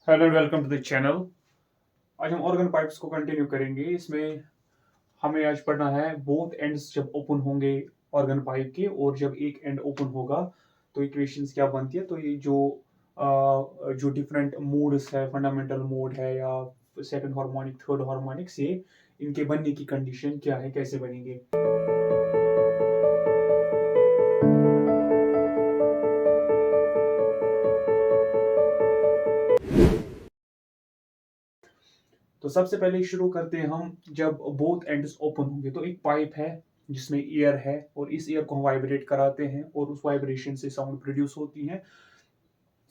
Hello and welcome to the channel. आज हम organ pipes को कंटिन्यू करेंगे। इसमें हमें आज पढ़ना है बोथ एंड्स जब ओपन होंगे ऑर्गन पाइप के, और जब एक एंड ओपन होगा तो इक्वेशंस क्या बनती है। तो ये जो डिफरेंट मोड्स है, फंडामेंटल मोड है या सेकंड हार्मोनिक, थर्ड हार्मोनिक से इनके बनने की कंडीशन क्या है, कैसे बनेंगे। तो सबसे पहले शुरू करते हैं हम, जब बोथ एंड्स ओपन होंगे तो एक पाइप है जिसमें एयर है, और इस एयर को हम वाइब्रेट कराते हैं और उस वाइब्रेशन से साउंड प्रोड्यूस होती है,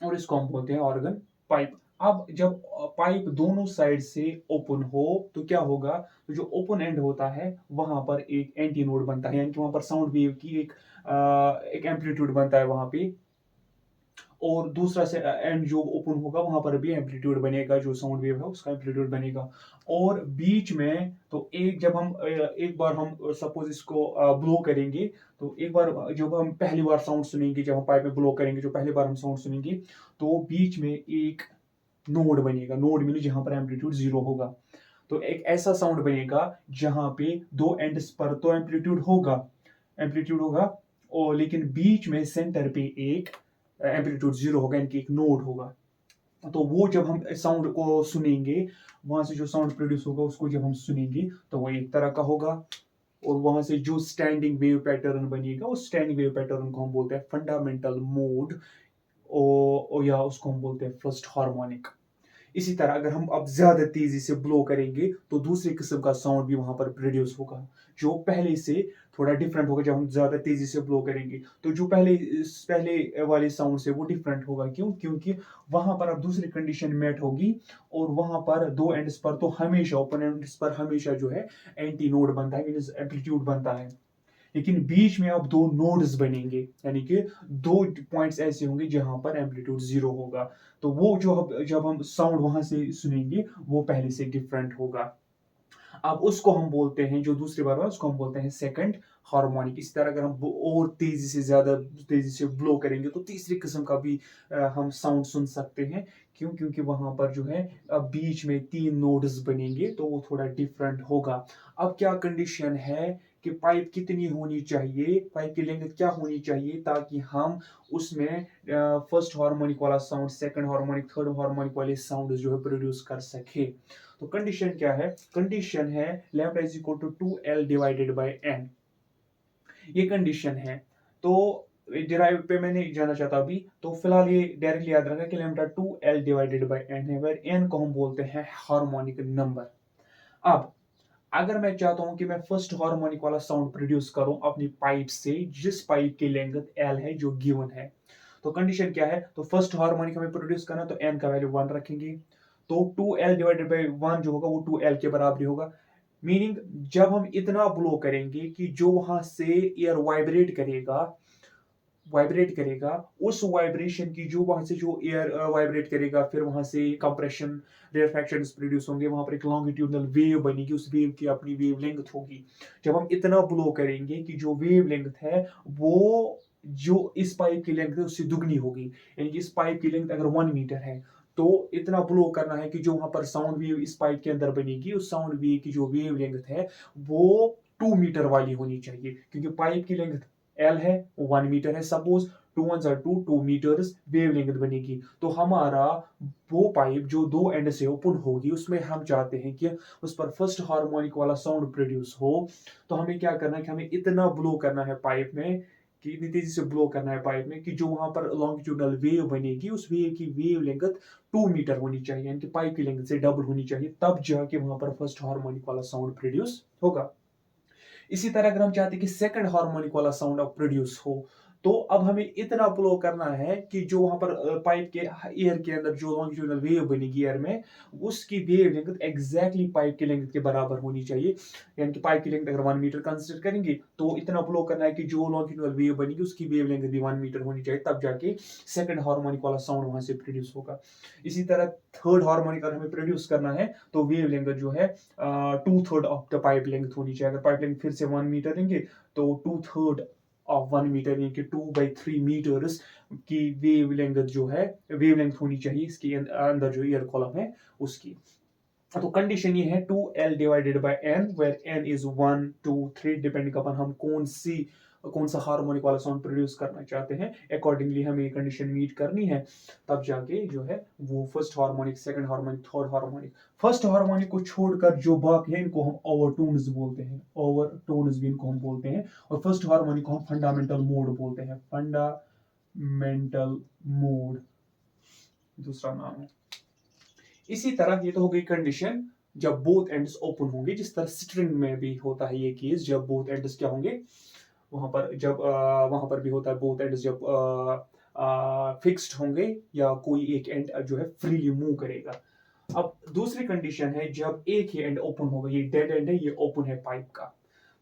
और इसको हम बोलते हैं ऑर्गन पाइप। अब जब पाइप दोनों साइड से ओपन हो तो क्या होगा, तो जो ओपन एंड होता है वहां पर एक एंटी नोड बनता है, यानी कि वहां पर साउंड वेव की एक एम्पलीट्यूड बनता है वहां पे, और दूसरा से एंड जो ओपन होगा वहां पर भी एम्पलीट्यूड बनेगा, जो साउंड वेव है उसका एम्पलीट्यूड बनेगा। और बीच में तो एक जब हम एक बार हम सपोज इसको ब्लो करेंगे, तो एक बार जब हम पहली बार साउंड सुनेंगे, जब हम पाइप में ब्लो करेंगे, जो पहली बार हम साउंड सुनेंगे, तो बीच में एक नोड बनेगा। नोड मीन जहां पर एम्पलीट्यूड जीरो होगा, तो एक ऐसा साउंड बनेगा जहां पे दो एंड्स पर तो एम्पलीट्यूड होगा, और लेकिन बीच में सेंटर पे एक एम्पलीट्यूड जीरो होगा, इनकी एक नोड होगा। तो वो जब हम साउंड को सुनेंगे, वहां से जो साउंड प्रोड्यूस होगा उसको जब हम सुनेंगे तो वो एक तरह का होगा, और वहां से जो स्टैंडिंग वेव पैटर्न बनेगा उस स्टैंडिंग वेव पैटर्न को हम बोलते हैं फंडामेंटल मोड, या उसको हम बोलते हैं फर्स्ट हार्मोनिक। इसी तरह अगर हम अब ज्यादा तेजी से ब्लो करेंगे तो दूसरे किस्म का साउंड भी वहां पर प्रोड्यूस होगा, जो पहले से थोड़ा डिफरेंट होगा। जब हम ज्यादा तेजी से ब्लो करेंगे तो जो पहले वाले साउंड से वो डिफरेंट होगा। क्यों? क्योंकि वहां पर अब दूसरी कंडीशन मेट होगी, और वहां पर दो एंड्स पर तो हमेशा, ओपन एंड्स पर हमेशा जो है एंटी नोड बनता है, मीन एम्पलीट्यूड बनता है। लेकिन बीच में अब दो नोड्स बनेंगे, यानी कि दो पॉइंट्स ऐसे होंगे जहां पर एम्पलीट्यूड जीरो होगा। तो वो जो जब हम साउंड वहां से सुनेंगे वो पहले से डिफरेंट होगा। अब उसको हम बोलते हैं, जो दूसरी बार है उसको हम बोलते हैं सेकंड हार्मोनिक। इसी तरह अगर हम और तेजी से, ज्यादा तेजी से ब्लो करेंगे तो तीसरी किस्म का भी हम साउंड सुन सकते हैं। क्यों? क्योंकि वहां पर जो है बीच में तीन नोड्स बनेंगे, तो वो थोड़ा डिफरेंट होगा। अब क्या कंडीशन है कि पाइप कितनी होनी चाहिए, पाइप की लेंथ क्या होनी चाहिए, ताकि हम उसमें फर्स्ट हार्मोनिक वाला sound, second harmonic, third harmonic वाले साउंड जो है प्रोड्यूस कर सके। तो कंडीशन क्या है? कंडीशन है lambda is equal to 2L divided by n। ये कंडीशन है। तो डिराइव पे मैं नहीं जाना चाहता अभी, तो फिलहाल ये डायरेक्टली याद रखा कि lambda 2L divided by n है, वेर n को हम बोलते हैं हार्मोनिक नंबर। अब अगर मैं चाहता हूं कि मैं फर्स्ट हार्मोनिक वाला साउंड प्रोड्यूस करूं अपनी पाइप से, जिस पाइप की लेंथ L है जो गिवन है, तो कंडीशन क्या है? तो फर्स्ट हार्मोनिक हमें प्रोड्यूस करना, तो n का वैल्यू 1 रखेंगे, तो 2L डिवाइडेड बाई 1 जो होगा वो 2L के बराबर होगा। मीनिंग जब हम इतना ब्लो करेंगे कि जो वहां से एयर वाइब्रेट करेगा, उस वाइब्रेशन की जो वहां से जो एयर वाइब्रेट करेगा, फिर वहां से कंप्रेशन, रेयरफैक्शंस प्रोड्यूस होंगे, वहां पर एक लॉन्गिट्यूडनल वेव बनेगी, उस वेव की अपनी वेव लेंथ होगी। जब हम इतना ब्लो करेंगे कि जो वेव लेंथ है वो जो इस पाइप की लेंथ है उससे दुगनी होगी, यानी कि इस पाइप की लेंथ अगर 1 मीटर है, तो इतना ब्लो करना है कि जो वहां पर साउंड वेव इस पाइप के अंदर बनेगी, उस साउंड वेव की जो वेव लेंथ है वो 2 मीटर वाली होनी चाहिए, क्योंकि पाइप की लेंथ एल है, 1 मीटर है। सपोज 2 × 2 = 2 मीटर्स वेव लेंथ बनेगी, तो हमारा वो पाइप जो दो एंड से ओपन होगी उसमें हम चाहते हैं कि उस पर फर्स्ट हार्मोनिक वाला साउंड प्रोड्यूस हो। तो हमें क्या करना है कि हमें इतना ब्लो करना है पाइप में, कि इतनी तेजी से ब्लो करना है पाइप में कि जो वहां पर लॉन्गिट्यूडनल वेव बनेगी उस वेव की वेव लेंथ 2 मीटर होनी चाहिए, यानी कि पाइप की लेंथ से डबल होनी चाहिए, तब जाके वहां पर फर्स्ट हार्मोनिक वाला साउंड प्रोड्यूस होगा। इसी तरह अगर हम चाहते हैं कि सेकंड हार्मोनिक वाला साउंड अब प्रोड्यूस हो, तो अब हमें इतना ब्लो करना है कि जो वहां पर पाइप के एयर के अंदर जो लॉन्गिट्यूडनल वेव बनेगी एयर में, उसकी वेव लेंथ एग्जैक्टली पाइप की लेंथ के बराबर होनी चाहिए। यानी कि पाइप की लेंथ अगर 1 मीटर कंसिडर करेंगे, तो इतना ब्लो करना है कि जो लॉन्गिट्यूडनल वेव बनेगी उसकी वेव लेंथ भी 1 मीटर होनी चाहिए, तब जाके सेकंड हार्मोनिक वाला साउंड वहां से प्रोड्यूस होगा। इसी तरह थर्ड हार्मोनिक अगर हमें प्रोड्यूस करना है, तो वेव लेंथ जो है 2/3 ऑफ द पाइप लेंथ होनी चाहिए। अगर पाइप लेंथ फिर से 1 मीटर लेंगे, तो 2/3 ऑफ 1 मीटर यानी कि 2/3 मीटर्स की वेवलेंथ जो है वेवलेंथ होनी चाहिए इसके अंदर जो एयर कॉलम है उसकी। तो कंडीशन ये है 2L divided by n where n is 1 2 3 depending अपन हम कौन सा हार्मोनिक वाला साउंड प्रोड्यूस करना चाहते हैं अकॉर्डिंगली हमें ये कंडीशन मीट करनी है तब जाके जो है वो first harmonic second harmonic third harmonic first harmonic को छोड़कर जो बाकी है इनको हम ओवरटोन्स बोलते हैं ओवरटोन्स भी इनको हम बोलते हैं और फर्स्ट हार्मोनिक को हम फंडामेंटल मोड बोलते हैं फंडामेंटल मोड दूसरा नाम है। इसी तरह ये तो हो गई कंडीशन जब बोथ एंड्स ओपन होंगे जिस तरह स्ट्रिंग में भी होता है ये केस जब बोथ एंड्स क्या होंगे वहां पर जब वहां पर भी होता है बोथ एंड्स जब फिक्स्ड होंगे या कोई एक एंड जो है फ्रीली मूव करेगा। अब दूसरी कंडीशन है जब एक ही एंड ओपन होगा ये डेड एंड है ये ओपन है पाइप का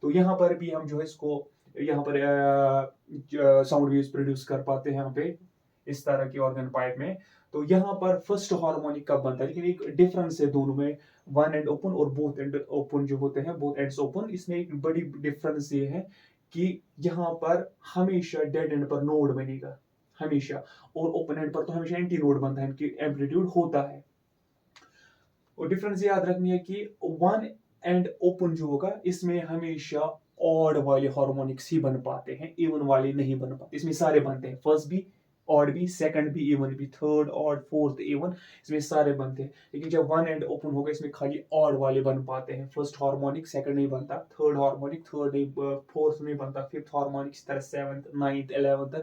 तो यहाँ पर भी हम जो है इसको यहाँ पर साउंड वेव्स प्रोड्यूस कर पाते हैं यहाँ पे इस तरह की ऑर्गन पाइप में। तो यहाँ पर फर्स्ट हार्मोनिक कब बनता है लेकिन एक डिफरेंस है दोनों में वन एंड ओपन और बोथ एंड ओपन जो होते हैं बोथ एंड्स ओपन इसमें एक बड़ी डिफरेंस ये है कि यहाँ पर हमेशा डेड एंड पर नोड बनेगा हमेशा और ओपन एंड पर तो हमेशा एंटी नोड बनता है इनकी एम्पलीट्यूड होता है। और डिफरेंस याद रखनी है कि वन एंड ओपन जो होगा इसमें हमेशा ऑड वाले हार्मोनिक्स ही बन पाते हैं इवन वाले नहीं बन पाते इसमें सारे बनते हैं फर्स्ट भी ऑड भी सेकंड भी इवन भी थर्ड ऑड फोर्थ इवन इसमें सारे बनते हैं लेकिन जब वन एंड ओपन होगा इसमें खाली ऑड वाले बन पाते हैं फर्स्ट हार्मोनिक सेकंड नहीं बनता थर्ड हार्मोनिक थर्ड नहीं फोर्थ नहीं बनता फिफ्थ हार्मोनिक इस तरह सेवंथ नाइन्थ 11th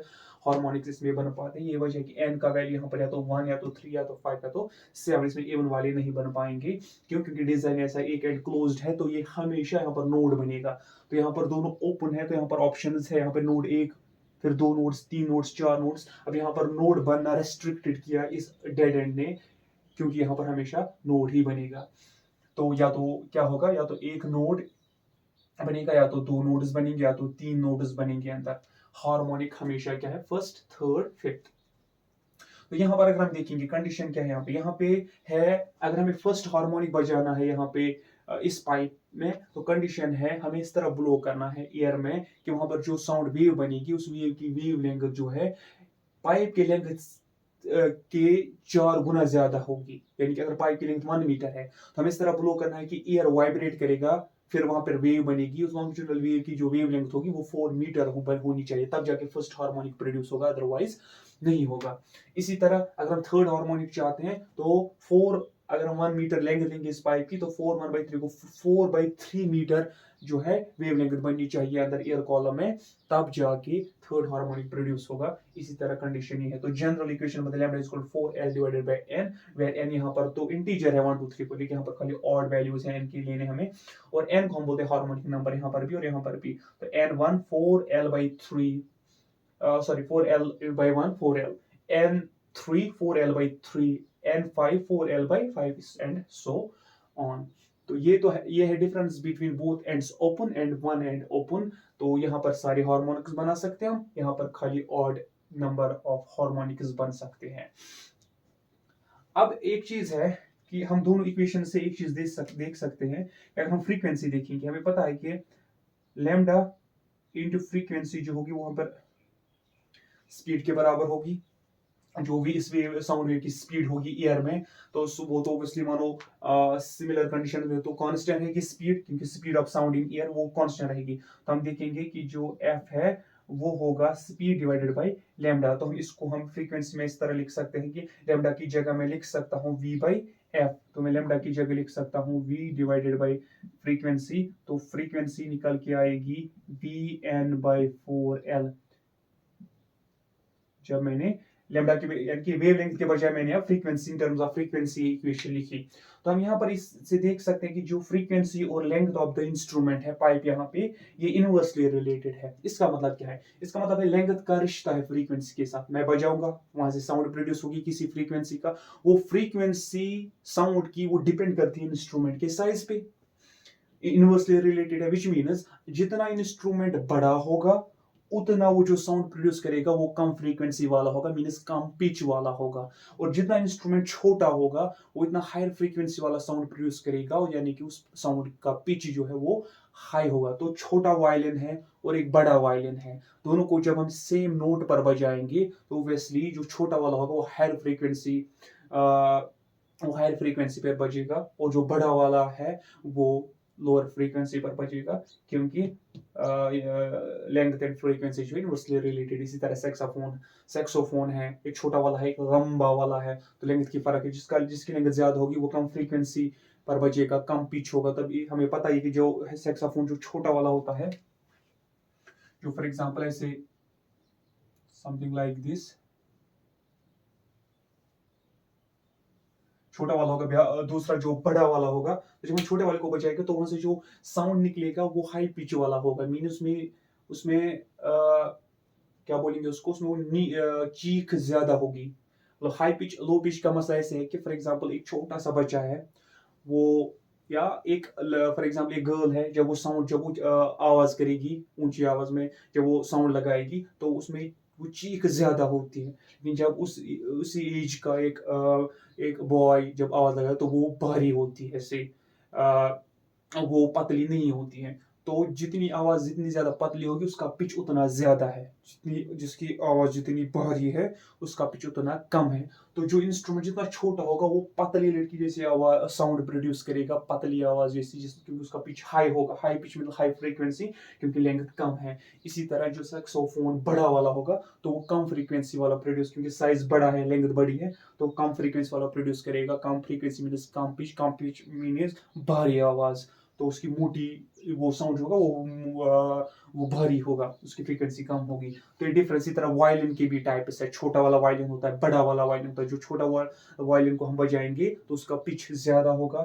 हार्मोनिक्स इसमें बन पाते हैं। ये वजह है कि एन का वैल्यू यहाँ पर या तो 1 या तो 3 या तो 5 या तो 7 इसमें इवन वाले नहीं बन पाएंगे क्योंकि डिजाइन ऐसा एक एंड क्लोज्ड है तो ये हमेशा यहाँ पर नोड बनेगा। तो यहाँ पर दोनों ओपन है तो यहाँ पर ऑप्शंस है यहाँ पर नोड एक फिर 2 नोड्स 3 नोड्स 4 नोड्स। अब यहाँ पर नोड बनना रेस्ट्रिक्टेड किया इस डेड एंड ने क्योंकि यहाँ पर हमेशा नोड ही बनेगा। तो या तो क्या होगा या तो एक नोड बनेगा या तो 2 नोड्स बनेंगे या तो 3 नोड्स बनेंगे अंदर। हार्मोनिक हमेशा क्या है फर्स्ट थर्ड फिफ्थ। तो यहाँ पर अगर हम देखेंगे कंडीशन क्या है यहाँ पे है अगर हमें फर्स्ट हार्मोनिक बजाना है यहाँ पे इस पाइप में तो कंडीशन है हमें इस तरह ब्लो करना है एयर में कि वहां पर जो साउंड वेव बनेगी उस वेव की वेव लेंथ जो है पाइप के लेंथ के 4 गुना ज्यादा होगी यानी कि अगर पाइप की लेंथ 1 मीटर है तो हमें इस तरह ब्लो करना है कि एयर वाइब्रेट करेगा फिर वहां पर वेव बनेगी उस लॉन्गिट्यूडनल वेव की जो वेव लेंथ होगी वो 4 मीटर होनी चाहिए तब जाके फर्स्ट हार्मोनिक प्रोड्यूस होगा अदरवाइज नहीं होगा। इसी तरह अगर हम थर्ड हार्मोनिक चाहते हैं तो 4 अगर हम 1 मीटर लेंथ लेंगे इस पाइप की तो 4 1/3 को 4/3 मीटर जो है वेव लेंथ बननी चाहिए अंदर एयर कॉलम में तब जाके थर्ड हार्मोनिक प्रोड्यूस होगा। इसी तरह कंडीशन ये है। तो जनरल इक्वेशन मतलब lambda is equal 4L divided by n where n यहाँ पर तो इंटीजर है 1 2 3 4 लेकिन यहाँ पर खाली ऑड वैल्यूज हैं n के लेने हमें और n को हम बोलते हैं हार्मोनिक नंबर यहाँ पर भी और यहाँ पर भी। तो n1 4L/3 sorry 4L/1 4L n3 4L/3 n5 4L/5 and so on। तो ये है difference between both ends open and one and open. तो यहाँ पर सारे हार्मोनिक्स बना सकते हैं हम यहाँ पर खाली ऑड नंबर ऑफ हार्मोनिक्स बन सकते हैं। अब एक चीज है कि हम दोनों इक्वेशन से एक चीज देख सकते हैं अगर हम फ्रीक्वेंसी देखेंगे हमें पता है कि लैम्डा इंटू फ्रीक्वेंसी जो होगी वो हम पर स्पीड के बराबर होगी जो भी इस वेव साउंड वेव की स्पीड होगी एयर में तो वो तो ऑब्वियसली मानो सिमिलर कंडीशन में तो कांस्टेंट है कि स्पीड क्योंकि speed of sound in air वो कांस्टेंट रहेगी। तो हम देखेंगे कि जो f है वो होगा स्पीड डिवाइडेड बाय लैम्डा। तो हम इसको हम फ्रीक्वेंसी में इस तरह लिख सकते हैं कि लैम्डा की जगह मैं लिख सकता हूँ v/f। तो मैं लैम्डा की जगह लिख सकता हूँ v डिवाइडेड बाय फ्रीक्वेंसी। तो फ्रीक्वेंसी निकल के आएगी vn/4l। जब मैंने लैम्डा की यानी कि वेवलेंथ के बजाय मैंने अब frequency in terms of frequency equation लिखी। तो हम यहाँ पर इससे देख सकते हैं कि जो फ्रीक्वेंसी और लेंथ ऑफ द इंस्ट्रूमेंट है पाइप यहाँ पे ये इनवर्सली रिलेटेड है। इसका मतलब क्या है इसका मतलब है लेंथ का रिश्ता है फ्रीक्वेंसी के साथ। मैं बजाऊंगा वहां से साउंड प्रोड्यूस होगी किसी फ्रीक्वेंसी का वो फ्रीक्वेंसी साउंड की वो डिपेंड करती है इंस्ट्रूमेंट के साइज पे इनवर्सली रिलेटेड है विच मीन्स जितना इंस्ट्रूमेंट बड़ा होगा उतना वो जो साउंड प्रोड्यूस करेगा वो कम फ्रीक्वेंसी वाला होगा, मीन्स कम पिच वाला होगा। और जितना इंस्ट्रूमेंट छोटा होगा वो इतना हायर फ्रीक्वेंसी वाला साउंड प्रोड्यूस करेगा, और यानी कि उस साउंड का पिच जो है वो हाई होगा। तो छोटा वायलिन है और एक बड़ा वायलिन है, दोनों को जब हम सेम नोट पर बजाएंगे तो ऑब्वियसली जो छोटा वाला होगा वो हायर फ्रीक्वेंसी पर बजेगा, और जो बड़ा वाला है वो लोअर फ्रीक्वेंसी पर बजेगा, क्योंकि लेंथ एंड फ्रीक्वेंसी जो इनवर्सली रिलेटेड। इसी तरह सेक्सोफोन है, एक छोटा वाला है, एक लंबा वाला है, तो लेंथ की फर्क है। जिसकी लेंथ ज्यादा होगी वो कम फ्रीक्वेंसी पर बजेगा, कम पिच होगा। तभी हमें पता है कि जो सेक्सोफोन जो छोटा वाला होता है, जो फॉर एग्जांपल ऐसे समथिंग लाइक दिस, छोटा वाला होगा, दूसरा जो बड़ा वाला होगा, तो जब हम छोटे वाले को बजाएंगे तो वहां से जो साउंड निकलेगा वो हाई पिच वाला होगा, मीन उसमें उसमें क्या बोलेंगे उसको, उसमें वो चीख ज्यादा होगी। मतलब हाई पिच लो पिच का मसला ऐसे है कि फॉर एग्जांपल एक छोटा सा बच्चा है, वो या एक फॉर एग्जांपल एक गर्ल है, जब वो आवाज करेगी ऊंची आवाज में, जब वो साउंड लगाएगी तो उसमें वो चीख ज्यादा होती है। लेकिन जब उसी एज का एक बॉय जब आवाज लगाए तो वो भारी होती है, ऐसे वो पतली नहीं होती है। तो जितनी आवाज जितनी ज्यादा पतली होगी उसका पिच उतना ज्यादा है, जिसकी आवाज जितनी भारी है उसका पिच उतना कम है। तो जो इंस्ट्रूमेंट जितना छोटा होगा वो पतली लड़की जैसी आवाज साउंड प्रोड्यूस करेगा, पतली आवाज जैसी, क्योंकि उसका पिच हाई होगा, हाई पिच मतलब हाई फ्रीक्वेंसी, क्योंकि लेंथ कम है। इसी तरह जो सैक्सोफोन बड़ा वाला होगा तो वो कम फ्रीक्वेंसी वाला प्रोड्यूस, क्योंकि साइज बड़ा है, लेंथ बड़ी है, तो कम फ्रीक्वेंसी वाला प्रोड्यूस करेगा। कम फ्रीक्वेंसी मीन्स कम पिच मीन्स भारी आवाज, तो उसकी मोटी वो साउंड होगा वो भारी होगा, उसकी फ्रीक्वेंसी कम होगी। तो ये डिफरेंस। इसी तरह वायलिन के भी टाइप्स है, छोटा वाला वायलिन होता है, बड़ा वाला वायलिन होता है। जो छोटा वायलिन को हम बजाएंगे तो उसका पिच ज्यादा होगा,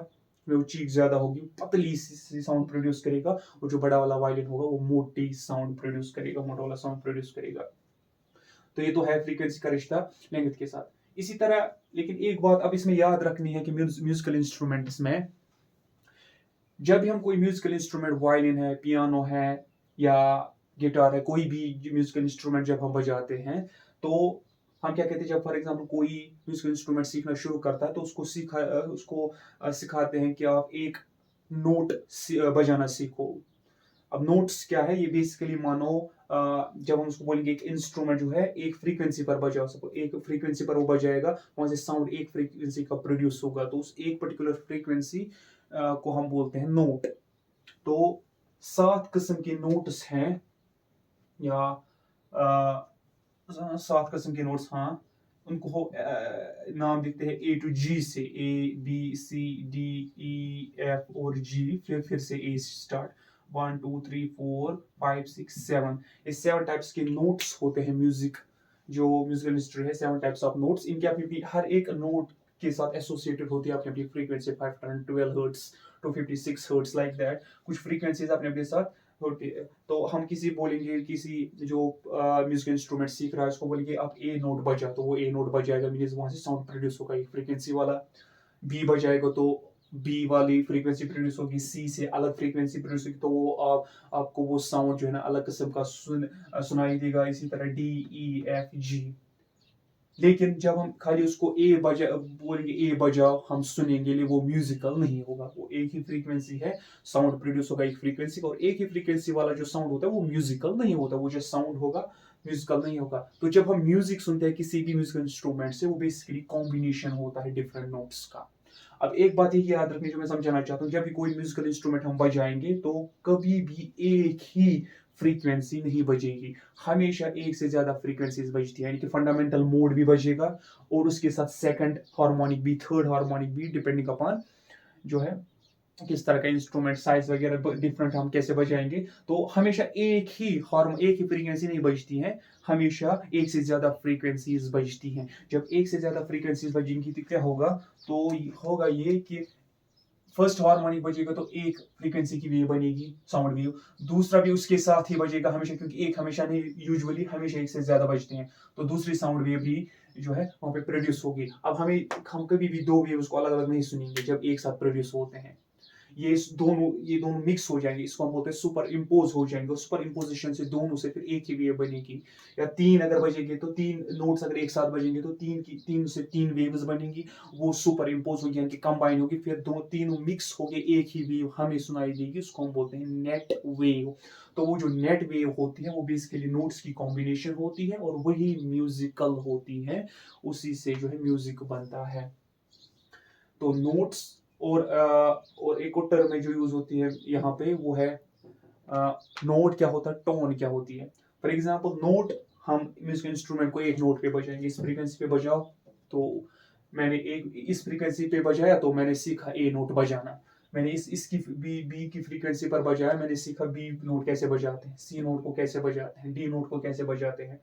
वो चीख ज्यादा होगी, पतली सी साउंड प्रोड्यूस करेगा। और जो बड़ा वाला वायलिन होगा वो मोटी साउंड प्रोड्यूस करेगा, मोटा वाला साउंड प्रोड्यूस करेगा। तो ये तो है फ्रीक्वेंसी का रिश्ता लेंथ के साथ। इसी तरह लेकिन एक बात अब इसमें याद रखनी है कि म्यूजिकल इंस्ट्रूमेंट्स में जब भी हम कोई म्यूजिकल इंस्ट्रूमेंट, वायलिन है, पियानो है या गिटार है, कोई भी म्यूजिकल इंस्ट्रूमेंट जब हम बजाते हैं तो हम क्या कहते हैं, जब फॉर एग्जांपल कोई म्यूजिकल इंस्ट्रूमेंट सीखना शुरू करता है तो उसको सिखाते हैं कि आप एक नोट बजाना सीखो। अब नोट्स क्या है, ये बेसिकली मानो जब हम उसको बोलेंगे एक इंस्ट्रूमेंट जो है एक फ्रीक्वेंसी पर बजा सको, एक फ्रीक्वेंसी पर वो बजाएगा, वहां से साउंड एक फ्रीक्वेंसी का प्रोड्यूस होगा, तो उस एक पर्टिकुलर फ्रीक्वेंसी को हम बोलते हैं नोट। तो 7 किस्म के नोट्स हैं, या 7 किस्म के नोट्स, हाँ, उनको नाम देते हैं A to G से, A B C D E F और G, फिर से A स्टार्ट, 1 2 3 4 5 6 7। ये 7 टाइप्स के नोट्स होते हैं। जो म्यूजिकल इंस्ट्रूमेंट है, 7 टाइप्स ऑफ नोट्स, इनके अपनी हर एक नोट के साथ एसोसिएटेड होती है अपनी अपनी frequency, 512 hertz, 256 hertz, like that. कुछ फ्रीक्वेंसीज अपने अपने साथ होती है। तो हम किसी जो म्यूजिकल इंस्ट्रूमेंट सीख रहा है उसको बोलेंगे आप ए नोट बजा, तो वो ए नोट बजाएगा, मीन्स वहां से साउंड प्रोड्यूस होगा एक फ्रीक्वेंसी वाला। बी बजाएगा तो बी वाली फ्रीक्वेंसी प्रोड्यूस होगी, सी से अलग फ्रीक्वेंसी प्रोड्यूस होगी, तो वो आपको वो साउंड जो है ना अलग किस्म का सुनाई देगा। इसी तरह D E F G। लेकिन जब हम खाली उसको बोलेंगे ए बजाओ, हम सुनेंगे, लिए वो म्यूजिकल नहीं होगा। वो एक ही फ्रीक्वेंसी है, साउंड प्रोड्यूस होगा एक फ्रीक्वेंसी का, और एक ही फ्रीक्वेंसी वाला जो साउंड होता है वो म्यूजिकल नहीं होता, वो जो साउंड होगा म्यूजिकल नहीं होगा। तो जब हम म्यूजिक सुनते हैं किसी भी म्यूजिकल इंस्ट्रूमेंट से, वो बेसिकली कॉम्बिनेशन होता है डिफरेंट नोट्स का। अब एक बात ये याद रखनी जो मैं समझाना चाहता हूँ, जब भी कोई म्यूजिकल इंस्ट्रूमेंट हम बजाएंगे तो कभी भी एक ही फ्रीक्वेंसी नहीं बजेगी, हमेशा एक से ज्यादा फ्रीक्वेंसीज बजती है। यानी कि फंडामेंटल मोड भी बजेगा और उसके साथ सेकंड हार्मोनिक भी, थर्ड हार्मोनिक भी, डिपेंडिंग अपॉन जो है किस तरह का इंस्ट्रूमेंट, साइज वगैरह डिफरेंट हम कैसे बजाएंगे। तो हमेशा एक ही फ्रीक्वेंसी नहीं बजती है, हमेशा एक से ज्यादा फ्रीक्वेंसीज बजती हैं। जब एक से ज्यादा फ्रीक्वेंसीज बजेंगी तो क्या होगा, तो होगा ये कि फर्स्ट हार्मोनिक बजेगा तो एक फ्रीक्वेंसी की वेव बनेगी, साउंड वेव, दूसरा भी उसके साथ ही बजेगा हमेशा, क्योंकि एक हमेशा नहीं, यूजुअली हमेशा एक से ज्यादा बजते हैं, तो दूसरी साउंड वेव भी जो है वहां पे प्रोड्यूस होगी। अब हम कभी भी दो वेव्स को अलग अलग नहीं सुनेंगे जब एक साथ प्रोड्यूस होते हैं। ये दोनों मिक्स हो जाएंगे, इसको हम बोलते हैं सुपर इम्पोज हो जाएंगे, और सुपर इम्पोजिशन से दोनों से फिर एक ही वेव बनेगी। या तीन अगर बजेंगे तो तीन नोट्स अगर एक साथ बजेंगे तो तीन से तीन वेव्स बनेंगी, वो सुपर इम्पोज होगी यानी कि कंबाइन होगी, फिर दो तीनों मिक्स होके एक ही वेव हमें सुनाई देगी, उसको हम बोलते हैं नेट वेव। तो वो जो नेट वेव होती है वो बेसिकली नोट्स की कॉम्बिनेशन होती है और वही म्यूजिकल होती है, उसी से जो है म्यूजिक बनता है। तो नोट्स और एक और टर्म है जो यूज होती है यहाँ पे, वो है नोट क्या होता है, टोन क्या होती है। फॉर एग्जाम्पल नोट, हम म्यूजिकल इंस्ट्रूमेंट को एक नोट पे बजाएंगे, इस फ्रीक्वेंसी पे बजाओ, तो मैंने एक इस फ्रीक्वेंसी पे बजाया तो मैंने सीखा ए नोट बजाना। मैंने इसकी बी की फ्रीक्वेंसी पर बजाया, मैंने सीखा बी नोट कैसे बजाते हैं, सी नोट को कैसे बजाते हैं, डी नोट को कैसे बजाते हैं,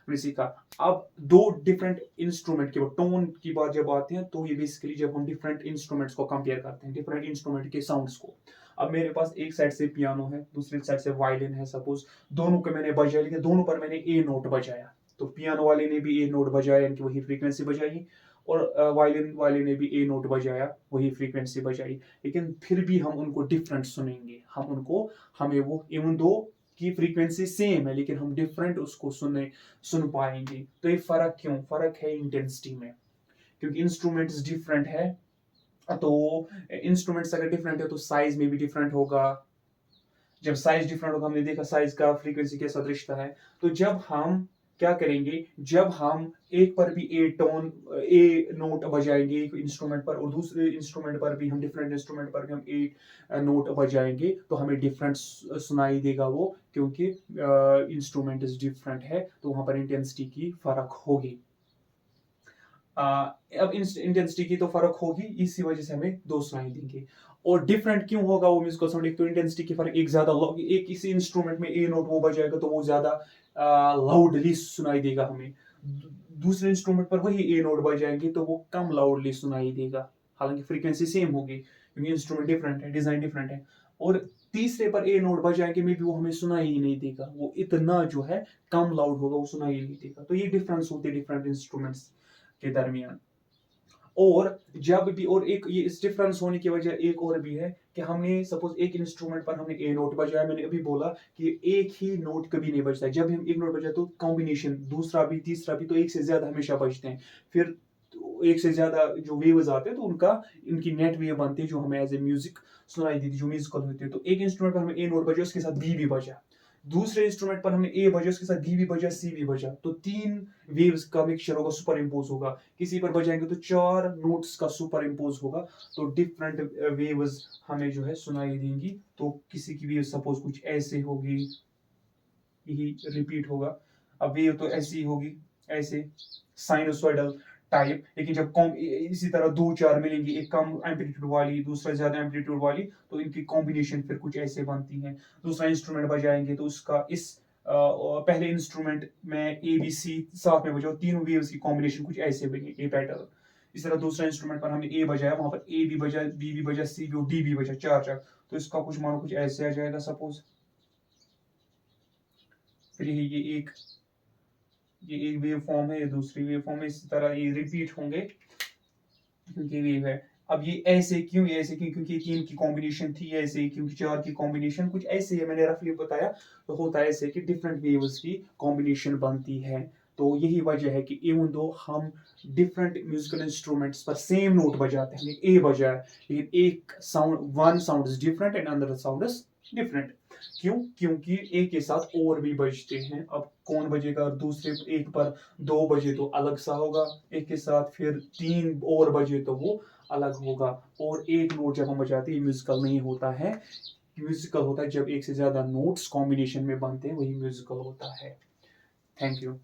मैंने सीखा। अब दो डिफरेंट इंस्ट्रूमेंट की टोन की बात जब आती है, तो ये बेसिकली जब हम डिफरेंट इंस्ट्रूमेंट्स को कंपेयर करते हैं, डिफरेंट इंस्ट्रूमेंट के साउंड्स को। अब मेरे पास एक साइड से पियानो है, दूसरी साइड से वायलिन है, सपोज दोनों को मैंने बजाया, लेकिन दोनों पर मैंने ए नोट बजाया, तो पियानो वाले ने भी ए नोट बजाया यानी कि वही फ्रीक्वेंसी बजाई, और वायलिन वाले ने भी ए नोट बजाया, वही फ्रीक्वेंसी बजाई, लेकिन फिर भी हम उनको डिफरेंट सुनेंगे, हमें वो इवन दो की फ्रीक्वेंसी सेम है लेकिन हम डिफरेंट उसको सुन पाएंगे। तो ये फर्क क्यों, फर्क है इंटेंसिटी में, क्योंकि इंस्ट्रूमेंट्स डिफरेंट है, तो इंस्ट्रूमेंट्स अगर डिफरेंट है तो साइज में भी डिफरेंट होगा। जब साइज डिफरेंट होगा, हमने देखा साइज का फ्रीक्वेंसी के साथ रिश्ता है, तो जब हम क्या करेंगे, जब हम एक पर भी ए नोट बजाएंगे एक इंस्ट्रूमेंट पर, और दूसरे इंस्ट्रूमेंट पर भी हम डिफरेंट इंस्ट्रूमेंट पर भी हम ए नोट बजाएंगे, तो हमें डिफरेंट सुनाई देगा वो, क्योंकि इंस्ट्रूमेंट इज डिफरेंट है, तो वहां पर इंटेंसिटी की फर्क होगी। अब इंटेंसिटी की तो फर्क होगी, इसी वजह से हमें दो सुनाई देंगे। और डिफरेंट क्यों होगा वो म्यूजिकल साउंड, एक तो इंटेंसिटी की फर्क, एक ज्यादा एक किसी इंस्ट्रूमेंट में ए नोट वो बजाएगा तो वो ज्यादा लाउडली सुनाई देगा हमें, दूसरे इंस्ट्रूमेंट पर वही ए नोट बजाएंगे तो वो कम लाउडली सुनाई देगा, हालांकि फ्रीक्वेंसी सेम होगी क्योंकि इंस्ट्रूमेंट डिफरेंट है, डिजाइन डिफरेंट है। और तीसरे पर ए नोट बजाएंगे में भी वो हमें सुनाई ही नहीं देगा, वो इतना जो है कम लाउड होगा, वो सुनाई ही नहीं देगा। तो ये डिफरेंस होते हैं डिफरेंट इंस्ट्रूमेंट्स के दरमियान। और जब भी, और एक ये इस डिफरेंस होने की वजह एक और भी है कि हमने सपोज एक इंस्ट्रूमेंट पर हमने ए नोट बजाया, मैंने अभी बोला कि एक ही नोट कभी नहीं बजता, जब हम एक नोट बजाए तो कॉम्बिनेशन दूसरा भी तीसरा भी, तो एक से ज्यादा हमेशा बजते हैं, फिर एक से ज्यादा जो वेव्स आते हैं तो इनकी नेट वेव बनती है जो हमें एज ए म्यूजिक सुनाई देती है, जो म्यूजिकल होती है। तो एक इंस्ट्रूमेंट पर हमें ए नोट बजा, उसके साथ बी भी बजा, दूसरे इंस्ट्रूमेंट पर हमने ए बजा, उसके साथ डी भी बजा, सी भी बजा, तो तीन वेव्स का मिक्सचर होगा, सुपर इम्पोज होगा। किसी पर बजाएंगे तो चार नोट्स का सुपर इम्पोज होगा, तो डिफरेंट वेव्स हमें जो है सुनाई देंगी। तो किसी की वेव सपोज कुछ ऐसे होगी, यही रिपीट होगा, अब वेव तो ऐसी होगी, ऐसे साइनोसॉइडल टाइप, लेकिन जब इसी तरह दो चार मिलेंगी, एक कम एम्पलीट्यूड वाली दूसरा ज्यादा एम्पलीट्यूड वाली, तो इनकी कॉम्बिनेशन फिर कुछ ऐसे बनती है। दूसरा इंस्ट्रूमेंट बजाएंगे तो उसका पहले इंस्ट्रूमेंट में ए बी सी साथ में बजाओ, तीनों वेव्स की कॉम्बिनेशन कुछ ऐसे बनी, ए पैटर्न। इस तरह दूसरा इंस्ट्रूमेंट पर हमने ए बजाया, वहां पर ए भी बजा, बी भी बजा, सी भी और डी भी बजा, चार चार, तो इसका कुछ मानो कुछ ऐसे आ जाएगा सपोज। फिर ये एक वेव फॉर्म है, ये दूसरी वेव फॉर्म है, इसी तरह ये रिपीट होंगे क्योंकि वेव है। अब ये ऐसे क्यों, क्योंकि तीन की कॉम्बिनेशन थी, ऐसे क्योंकि चार की कॉम्बिनेशन कुछ ऐसे है, मैंने रफली बताया। तो होता है ऐसे कि डिफरेंट वेव्स की कॉम्बिनेशन बनती है। तो यही वजह है कि इवन दो हम डिफरेंट म्यूजिकल इंस्ट्रूमेंट्स पर सेम नोट बजाते हैं, हमने ए बजाया, लेकिन एक sound, one sound is different and another sound is different. क्यों, क्योंकि एक के साथ और भी बजते हैं। अब कौन बजेगा, दूसरे एक पर दो बजे तो अलग सा होगा, एक के साथ फिर तीन और बजे तो वो अलग होगा। और एक नोट जब हम बजाते हैं म्यूजिकल नहीं होता है, म्यूजिकल होता है जब एक से ज्यादा नोट्स कॉम्बिनेशन में बनते हैं, वही म्यूजिकल होता है। Thank you.